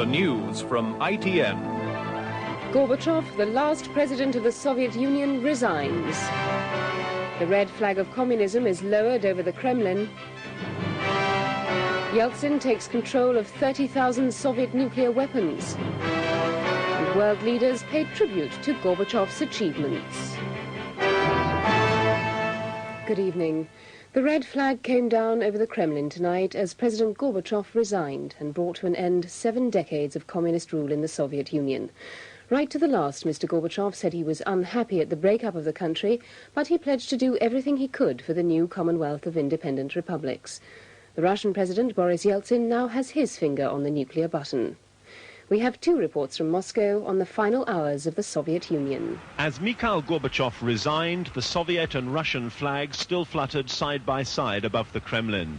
news from ITN. Gorbachev, the last president of the Soviet Union, resigns. The red flag of communism is lowered over the Kremlin. Yeltsin takes control of 30,000 Soviet nuclear weapons. And world leaders pay tribute to Gorbachev's achievements. Good evening. The red flag came down over the Kremlin tonight as President Gorbachev resigned and brought to an end 7 decades of communist rule in the Soviet Union. Right to the last, Mr. Gorbachev said he was unhappy at the breakup of the country, but he pledged to do everything he could for the new Commonwealth of Independent Republics. The Russian President, Boris Yeltsin, now has his finger on the nuclear button. We have 2 reports from Moscow on the final hours of the Soviet Union. As Mikhail Gorbachev resigned, the Soviet and Russian flags still fluttered side by side above the Kremlin.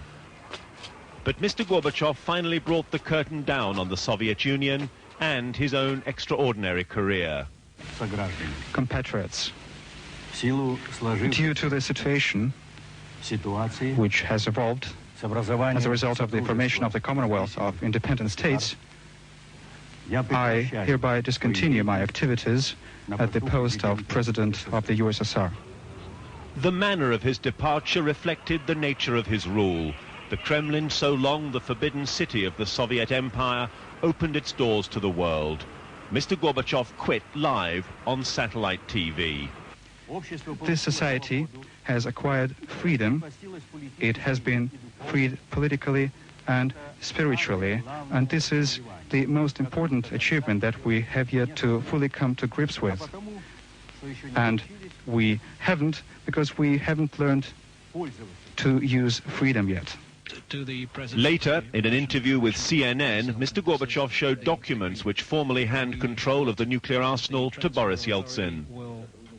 But Mr. Gorbachev finally brought the curtain down on the Soviet Union and his own extraordinary career. Compatriots, due to the situation which has evolved as a result of the formation of the Commonwealth of Independent States, I hereby discontinue my activities at the post of President of the USSR. The manner of his departure reflected the nature of his rule. The Kremlin, so long the forbidden city of the Soviet Empire, opened its doors to the world. Mr. Gorbachev quit live on satellite TV. This society has acquired freedom. It has been freed politically and spiritually, and this is the most important achievement that we have yet to fully come to grips with. And we haven't, because we haven't learned to use freedom yet. Later, in an interview with CNN, Mr. Gorbachev showed documents which formally hand control of the nuclear arsenal to Boris Yeltsin.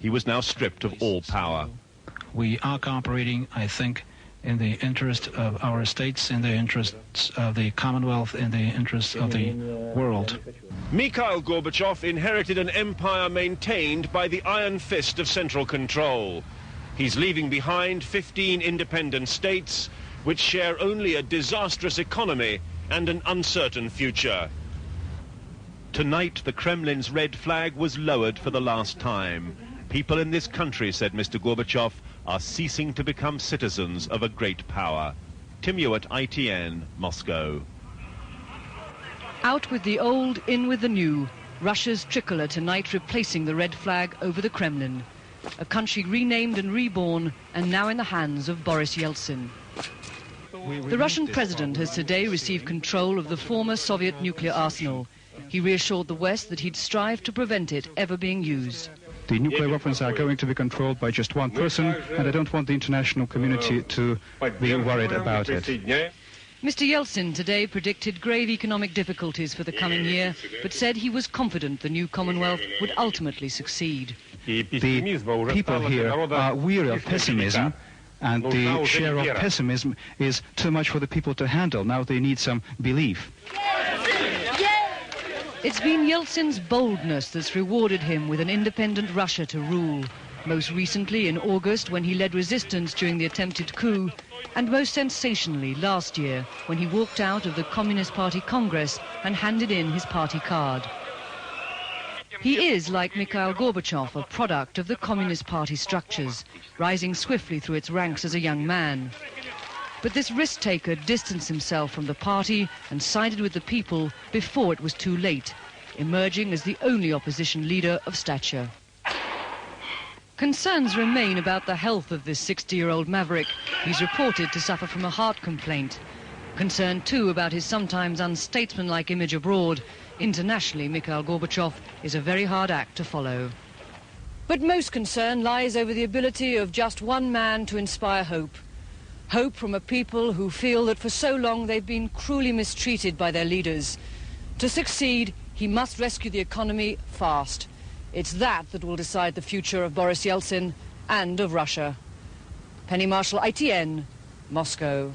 He was now stripped of all power. We are cooperating, I think, in the interest of our states, in the interests of the Commonwealth, in the interests of the world. Mikhail Gorbachev inherited an empire maintained by the iron fist of central control. He's leaving behind 15 independent states which share only a disastrous economy and an uncertain future. Tonight, the Kremlin's red flag was lowered for the last time. People in this country, said Mr. Gorbachev, are ceasing to become citizens of a great power. Tim Hewitt, ITN, Moscow. Out with the old, in with the new. Russia's tricolour tonight replacing the red flag over the Kremlin. A country renamed and reborn, and now in the hands of Boris Yeltsin. The Russian president has today received control of the former Soviet nuclear arsenal. He reassured the West that he'd strive to prevent it ever being used. The nuclear weapons are going to be controlled by just one person, and I don't want the international community to be worried about it. Mr. Yeltsin today predicted grave economic difficulties for the coming year, but said he was confident the new Commonwealth would ultimately succeed. The people here are weary of pessimism, and the share of pessimism is too much for the people to handle. Now they need some belief. It's been Yeltsin's boldness that's rewarded him with an independent Russia to rule. Most recently in August, when he led resistance during the attempted coup, and most sensationally last year, when he walked out of the Communist Party Congress and handed in his party card. He is, like Mikhail Gorbachev, a product of the Communist Party structures, rising swiftly through its ranks as a young man. But this risk-taker distanced himself from the party and sided with the people before it was too late, emerging as the only opposition leader of stature. Concerns remain about the health of this 60-year-old maverick. He's reported to suffer from a heart complaint. Concern, too, about his sometimes unstatesmanlike image abroad. Internationally, Mikhail Gorbachev is a very hard act to follow. But most concern lies over the ability of just one man to inspire hope. Hope from a people who feel that for so long they've been cruelly mistreated by their leaders. To succeed, he must rescue the economy fast. It's that will decide the future of Boris Yeltsin and of Russia. Penny Marshall, ITN, Moscow.